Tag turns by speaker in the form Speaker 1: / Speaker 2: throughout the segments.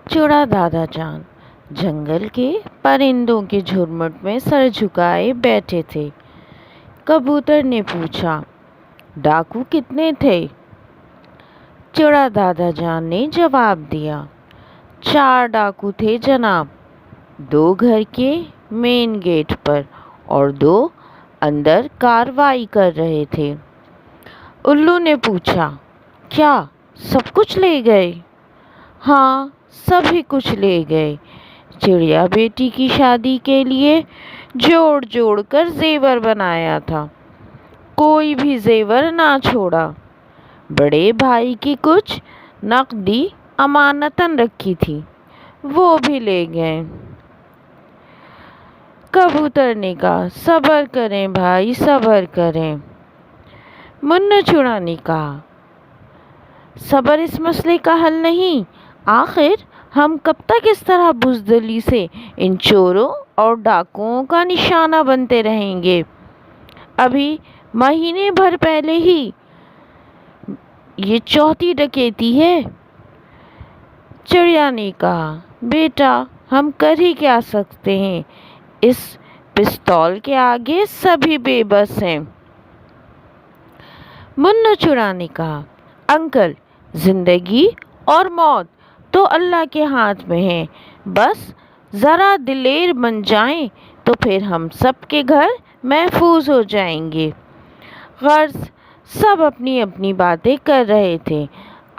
Speaker 1: چوڑا دادا جان جنگل کے پرندوں کے جھرمٹ میں سر جھکائے بیٹھے تھے۔ کبوتر نے پوچھا، ڈاکو کتنے تھے؟ چوڑا دادا جان نے جواب دیا، 4 ڈاکو تھے جناب، 2 گھر کے مین گیٹ پر اور 2 اندر کارروائی کر رہے تھے۔ الو نے پوچھا، کیا سب کچھ لے گئے؟ ہاں، سبھی کچھ لے گئے۔ چڑیا بیٹی کی شادی کے لیے جوڑ جوڑ کر زیور بنایا تھا، کوئی بھی زیور نہ چھوڑا۔ بڑے بھائی کی کچھ نقدی امانتاً رکھی تھی، وہ بھی لے گئے۔ کبوتر نے کہا، صبر کریں بھائی، صبر کریں۔ منو چوڑا نے کہا، صبر اس مسئلے کا حل نہیں، آخر ہم کب تک اس طرح بزدلی سے ان چوروں اور ڈاکوؤں کا نشانہ بنتے رہیں گے؟ ابھی مہینے بھر پہلے ہی یہ 4تھی ڈکیتی ہے۔ چڑیا نے کہا، بیٹا ہم کر ہی کیا سکتے ہیں، اس پستول کے آگے سبھی بے بس ہیں۔ منو چوڑا نے کہا، انکل زندگی اور موت تو اللہ کے ہاتھ میں ہے، بس ذرا دلیر بن جائیں تو پھر ہم سب کے گھر محفوظ ہو جائیں گے۔ غرض سب اپنی اپنی باتیں کر رہے تھے،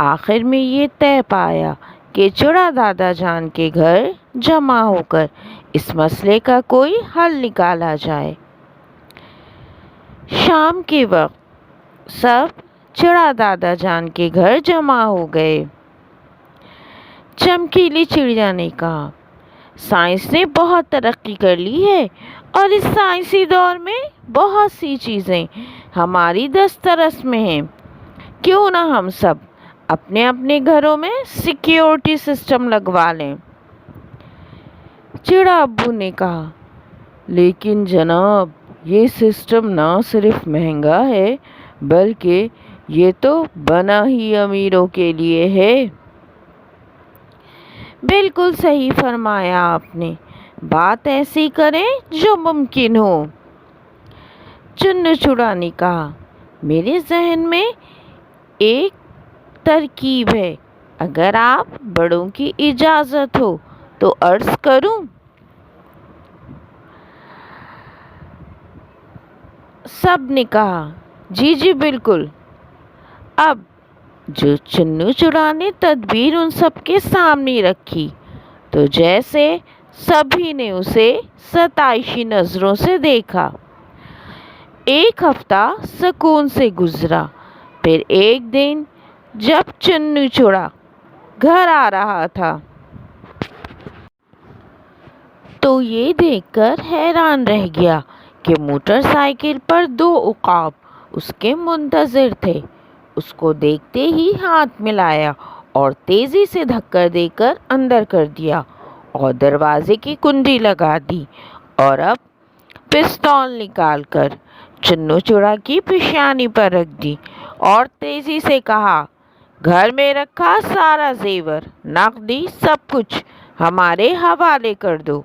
Speaker 1: آخر میں یہ طے پایا کہ چوڑا دادا جان کے گھر جمع ہو کر اس مسئلے کا کوئی حل نکالا جائے۔ شام کے وقت سب چوڑا دادا جان کے گھر جمع ہو گئے۔ چمکیلی چڑیا نے کہا، سائنس نے بہت ترقی کر لی ہے اور اس سائنسی دور میں بہت سی چیزیں ہماری دسترس میں ہیں، کیوں نہ ہم سب اپنے اپنے گھروں میں سیکیورٹی سسٹم لگوا لیں؟ چڑا ابو نے کہا، لیکن جناب یہ سسٹم نہ صرف مہنگا ہے بلکہ یہ تو بنا ہی امیروں کے لیے ہے۔ بالکل صحیح فرمایا آپ نے، بات ایسی کریں جو ممکن ہو۔ چنو چوڑا نے کہا، میرے ذہن میں ایک ترکیب ہے، اگر آپ بڑوں کی اجازت ہو تو عرض کروں؟ سب نے کہا، جی جی بالکل۔ اب جو چنو چوڑا نے تدبیر ان سب کے سامنے رکھی تو جیسے سبھی نے اسے ستائشی نظروں سے دیکھا۔ 1 ہفتہ سکون سے گزرا، پھر ایک دن جب چنو چوڑا گھر آ رہا تھا تو یہ دیکھ کر حیران رہ گیا کہ موٹر سائیکل پر 2 عقاب اس کے منتظر تھے۔ اس کو دیکھتے ہی ہاتھ ملایا اور تیزی سے دھکا دے کر اندر کر دیا اور دروازے کی کنڈی لگا دی، اور اب پستول نکال کر چنو چوڑا کی پیشانی پر رکھ دی اور تیزی سے کہا، گھر میں رکھا سارا زیور، نقدی، سب کچھ ہمارے حوالے کر دو،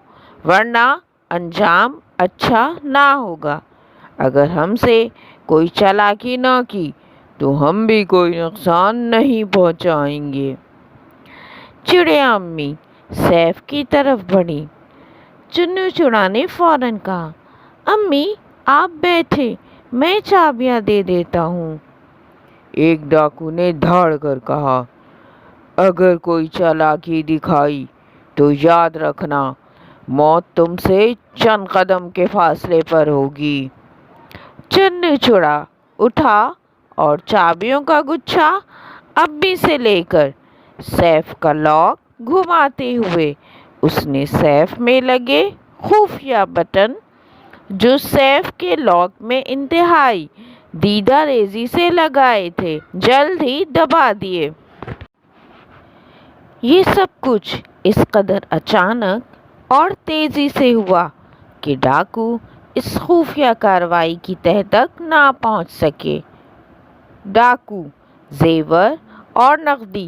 Speaker 1: ورنہ انجام اچھا نہ ہوگا۔ اگر ہم سے کوئی چالاکی نہ کی تو ہم بھی کوئی نقصان نہیں پہنچائیں گے۔ چڑیا امی سیف کی طرف بڑھی۔ چنو چوڑا نے فوراً کہا، امی آپ بیٹھے، میں چابیاں دے دیتا ہوں۔ ایک ڈاکو نے دھاڑ کر کہا، اگر کوئی چالاکی دکھائی تو یاد رکھنا موت تم سے چند قدم کے فاصلے پر ہوگی۔ چنو چوڑا اٹھا اور چابیوں کا گچھا امی سے لے کر سیف کا لاک گھماتے ہوئے اس نے سیف میں لگے خفیہ بٹن، جو سیف کے لاک میں انتہائی دیدہ ریزی سے لگائے تھے، جلد ہی دبا دیے۔ یہ سب کچھ اس قدر اچانک اور تیزی سے ہوا کہ ڈاکو اس خفیہ کارروائی کی تہہ تک نہ پہنچ سکے۔ ڈاکو زیور اور نقدی